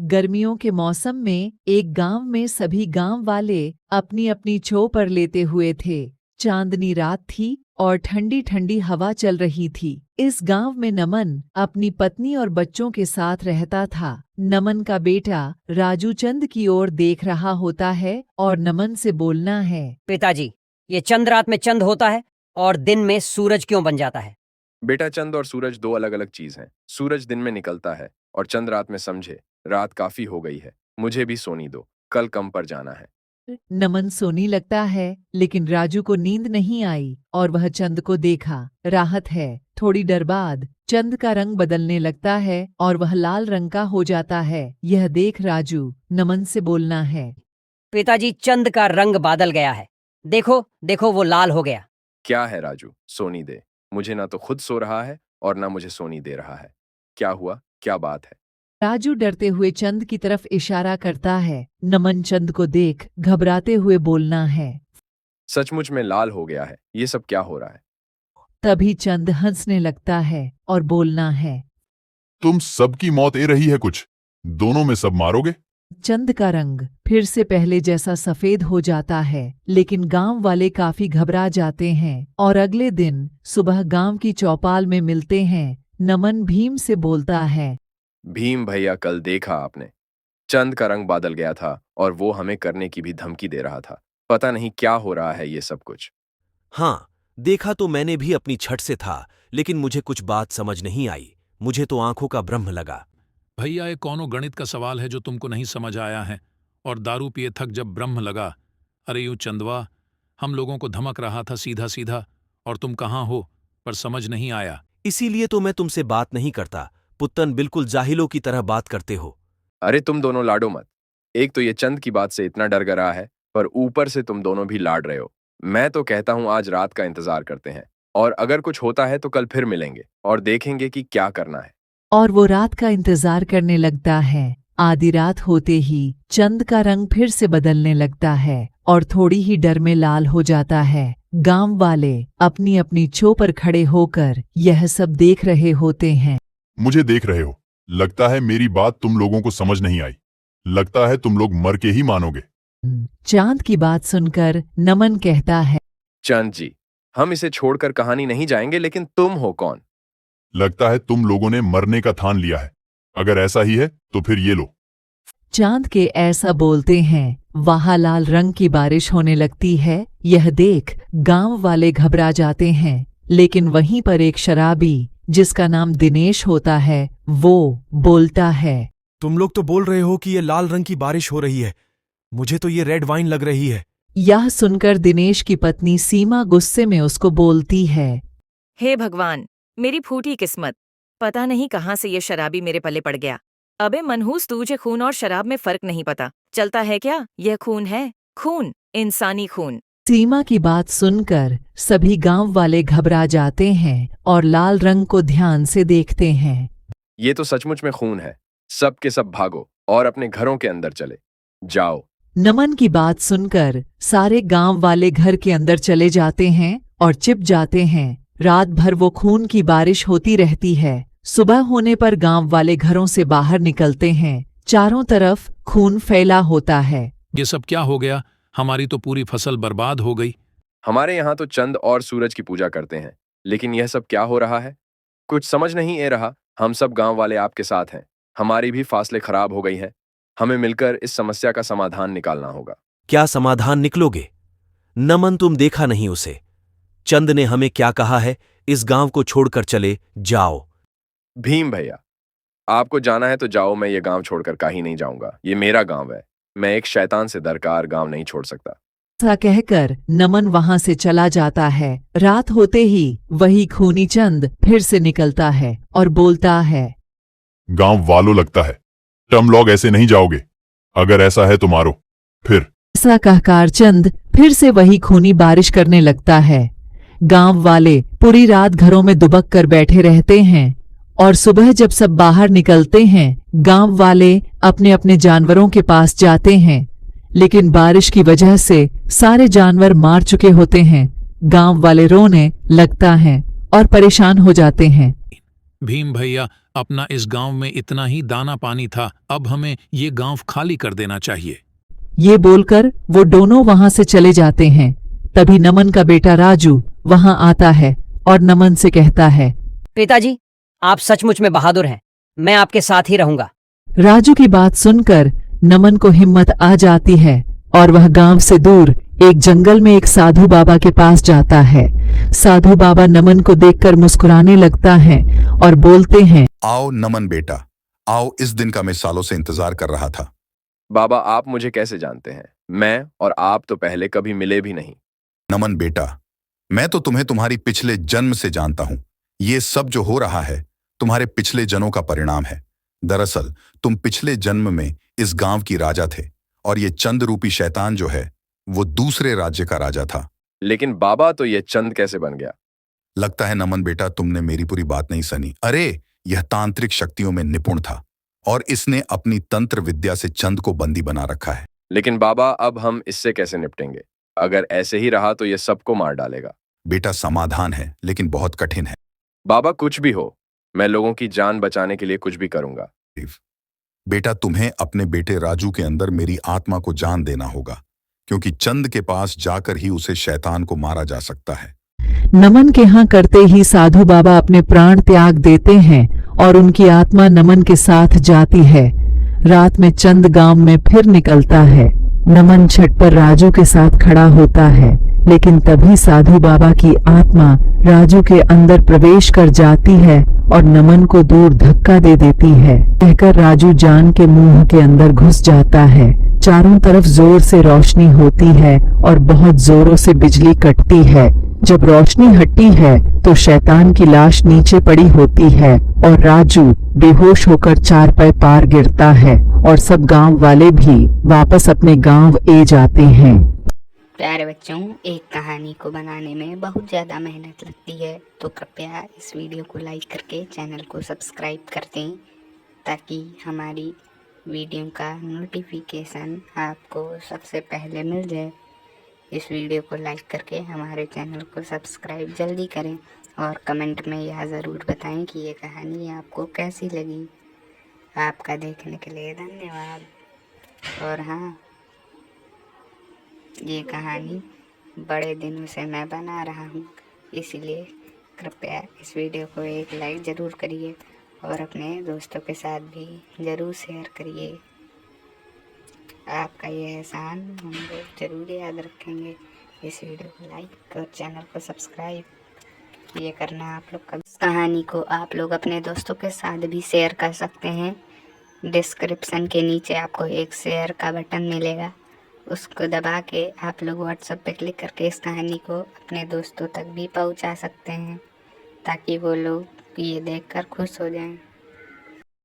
गर्मियों के मौसम में एक गांव में सभी गांव वाले अपनी अपनी चौपर लेते हुए थे। चांदनी रात थी और ठंडी ठंडी हवा चल रही थी। इस गांव में नमन अपनी पत्नी और बच्चों के साथ रहता था। नमन का बेटा राजू चंद की ओर देख रहा होता है और नमन से बोलना है, पिताजी, ये चंद रात में चंद होता है और दिन में सूरज क्यों बन जाता है? बेटा, चंद और सूरज दो अलग अलग चीज हैं। सूरज दिन में निकलता है और चंद रात में। समझे? रात काफी हो गई है, मुझे भी सोने दो, कल काम पर जाना है। नमन सोने लगता है, लेकिन राजू को नींद नहीं आई और वह चंद को देखा। राहत है। थोड़ी देर बाद चंद का रंग बदलने लगता है और वह लाल रंग का हो जाता है। यह देख राजू नमन से बोलना है, पिताजी, चंद का रंग बदल गया है। देखो देखो, वो लाल हो गया। क्या है राजू, सोनी दे। मुझे ना तो खुद सो रहा है और ना मुझे सोनी दे रहा है। क्या हुआ, क्या बात है? राजू डरते हुए चंद की तरफ इशारा करता है। नमन चंद को देख घबराते हुए बोलना है, सचमुच में लाल हो गया है। ये सब क्या हो रहा है? तभी चंद हंसने लगता है और बोलना है, तुम सबकी मौत ए रही है कुछ, दोनों में सब मारोगे? चंद का रंग फिर से पहले जैसा सफेद हो जाता है, लेकिन गांव वाले काफी घबरा जाते हैं और अगले दिन सुबह गांव की चौपाल में मिलते हैं। नमन भीम से बोलता है, भीम भैया, कल देखा आपने, चंद का रंग बदल गया था और वो हमें करने की भी धमकी दे रहा था। पता नहीं क्या हो रहा है ये सब कुछ। हाँ, देखा तो मैंने भी अपनी छठ से था, लेकिन मुझे कुछ बात समझ नहीं आई। मुझे तो आंखों का ब्रह्म लगा। भैया, ये कौनो गणित का सवाल है जो तुमको नहीं समझ आया है? और दारू पिए थक जब ब्रह्म लगा। अरे यूं चंदवा, हम लोगों को धमक रहा था सीधा सीधा, और तुम कहाँ हो, पर समझ नहीं आया। इसीलिए तो मैं तुमसे बात नहीं करता। पुत्तन, बिल्कुल जाहिलों की तरह बात करते हो। अरे तुम दोनों लाडो मत। एक तो ये चंद की बात से इतना डर गया है, पर ऊपर से तुम दोनों भी लाड रहे हो। मैं तो कहता हूं आज रात का इंतजार करते हैं, और अगर कुछ होता है तो कल फिर मिलेंगे और देखेंगे कि क्या करना है। और वो रात का इंतजार करने लगता है। आधी रात होते ही चंद का रंग फिर से बदलने लगता है और थोड़ी ही डर में लाल हो जाता है। गांव वाले अपनी अपनी चो पर खड़े होकर यह सब देख रहे होते हैं। मुझे देख रहे हो, लगता है मेरी बात तुम लोगों को समझ नहीं आई। लगता है तुम लोग मर के ही मानोगे। चांद की बात सुनकर नमन कहता है, चंद जी, हम इसे छोड़कर कहानी नहीं जाएंगे, लेकिन तुम हो कौन? लगता है तुम लोगों ने मरने का ठान लिया है। अगर ऐसा ही है तो फिर ये लो। चांद के ऐसा बोलते हैं, वहां लाल रंग की बारिश होने लगती है। यह देख गांव वाले घबरा जाते हैं, लेकिन वहीं पर एक शराबी जिसका नाम दिनेश होता है, वो बोलता है, तुम लोग तो बोल रहे हो कि ये लाल रंग की बारिश हो रही है, मुझे तो ये रेड वाइन लग रही है। यह सुनकर दिनेश की पत्नी सीमा गुस्से में उसको बोलती है, हे भगवान, मेरी फूटी किस्मत, पता नहीं कहाँ से ये शराबी मेरे पल्ले पड़ गया। अबे मनहूस, तुझे खून और शराब में फर्क नहीं पता चलता है क्या? यह खून है, खून, इंसानी खून। सीमा की बात सुनकर सभी गांव वाले घबरा जाते हैं और लाल रंग को ध्यान से देखते हैं। ये तो सचमुच में खून है। सब के सब भागो और अपने घरों के अंदर चले जाओ। नमन की बात सुनकर सारे गांव वाले घर के अंदर चले जाते हैं और छिप जाते हैं। रात भर वो खून की बारिश होती रहती है। सुबह होने पर गांव वाले घरों से बाहर निकलते हैं। चारों तरफ खून फैला होता है। ये सब क्या हो गया? हमारी तो पूरी फसल बर्बाद हो गई। हमारे यहाँ तो चंद और सूरज की पूजा करते हैं, लेकिन यह सब क्या हो रहा है? कुछ समझ नहीं आ रहा। हम सब गांव वाले आपके साथ हैं। हमारी भी फासलें खराब हो गई हैं। हमें मिलकर इस समस्या का समाधान निकालना होगा। क्या समाधान निकलोगे? नमन, तुम देखा नहीं उसे? चंद ने हमें क्या कहा है? इस गांव को छोड़कर चले जाओ। भीम भैया, आपको जाना है तो जाओ, मैं ये गांव छोड़कर कहीं नहीं जाऊंगा। ये मेरा गांव है। मैं एक शैतान से दरकार गांव नहीं छोड़ सकता। ऐसा कहकर नमन वहां से चला जाता है। रात होते ही वही खूनी चंद फिर से निकलता है और बोलता है, गांव वालों, लगता है तुम लोग ऐसे नहीं जाओगे। अगर ऐसा है तो मारो। फिर ऐसा कहकर चंद फिर से वही खूनी बारिश करने लगता है। गांव वाले पूरी रात घरों में दुबक कर बैठे रहते हैं और सुबह जब सब बाहर निकलते हैं, गांव वाले अपने अपने जानवरों के पास जाते हैं, लेकिन बारिश की वजह से सारे जानवर मार चुके होते हैं। गांव वाले रोने लगता है और परेशान हो जाते हैं। भीम भैया, अपना इस गांव में इतना ही दाना पानी था, अब हमें ये गांव खाली कर देना चाहिए। ये बोलकर वो दोनों वहां से चले जाते हैं। तभी नमन का बेटा राजू वहां आता है और नमन से कहता है, पिताजी, आप सचमुच में बहादुर हैं, मैं आपके साथ ही रहूंगा। राजू की बात सुनकर नमन को हिम्मत आ जाती है और वह गांव से दूर एक जंगल में एक साधु बाबा के पास जाता है। साधु बाबा नमन को देखकर मुस्कुराने लगता है और बोलते हैं, आओ नमन बेटा, आओ, इस दिन का मैं सालों से इंतजार कर रहा था। बाबा, आप मुझे कैसे जानते हैं? मैं और आप तो पहले कभी मिले भी नहीं। नमन बेटा, मैं तो तुम्हें तुम्हारी पिछले जन्म से जानता हूं। ये सब जो हो रहा है तुम्हारे पिछले जन्मों का परिणाम है। दरअसल तुम पिछले जन्म में इस गांव की राजा थे और ये चंद रूपी शैतान जो है वो दूसरे राज्य का राजा था। लेकिन बाबा, तो ये चंद कैसे बन गया? लगता है नमन बेटा तुमने मेरी पूरी बात नहीं सुनी। अरे यह तांत्रिक शक्तियों में निपुण था और इसने अपनी तंत्र विद्या से चंद को बंदी बना रखा है। लेकिन बाबा, अब हम इससे कैसे निपटेंगे? अगर ऐसे ही रहा तो ये सबको मार डालेगा। बेटा समाधान है, लेकिन बहुत कठिन है। बाबा, कुछ भी हो, मैं लोगों की जान बचाने के लिए कुछ भी करूंगा। बेटा तुम्हें अपने बेटे राजू के अंदर मेरी आत्मा को जान देना होगा, क्योंकि चंद के पास जाकर ही उसे शैतान को मारा जा सकता है। नमन के यहाँ करते ही साधु बाबा अपने प्राण त्याग देते हैं और उनकी आत्मा नमन के साथ जाती है। रात में चंद गांव में फिर निकलता है। नमन छत पर राजू के साथ खड़ा होता है, लेकिन तभी साधु बाबा की आत्मा राजू के अंदर प्रवेश कर जाती है और नमन को दूर धक्का दे देती है। कहकर राजू जान के मुंह के अंदर घुस जाता है। चारों तरफ जोर से रोशनी होती है और बहुत जोरों से बिजली कटती है। जब रोशनी हटती है तो शैतान की लाश नीचे पड़ी होती है और राजू बेहोश होकर चारपाई पार गिरता है और सब गांव वाले भी वापस अपने गांव ए जाते हैं। प्यारे बच्चों, एक कहानी को बनाने में बहुत ज़्यादा मेहनत लगती है, तो कृपया इस वीडियो को लाइक करके चैनल को सब्सक्राइब कर दें ताकि हमारी वीडियो का नोटिफिकेशन आपको सबसे पहले मिल जाए। इस वीडियो को लाइक करके हमारे चैनल को सब्सक्राइब जल्दी करें और कमेंट में यह ज़रूर बताएं कि ये कहानी आपको कैसी लगी। आपका देखने के लिए धन्यवाद। और हाँ, ये कहानी बड़े दिनों से मैं बना रहा हूँ, इसलिए कृपया इस वीडियो को एक लाइक ज़रूर करिए और अपने दोस्तों के साथ भी ज़रूर शेयर करिए। आपका ये एहसान हम लोग ज़रूर याद रखेंगे। इस वीडियो को लाइक और चैनल को सब्सक्राइब ये करना आप लोग का। इस कहानी को आप लोग अपने दोस्तों के साथ भी शेयर कर सकते हैं। डिस्क्रिप्शन के नीचे आपको एक शेयर का बटन मिलेगा, उसको दबा के आप लोग व्हाट्सएप पे क्लिक करके इस कहानी को अपने दोस्तों तक भी पहुंचा सकते हैं ताकि वो लोग ये देखकर खुश हो जाएं।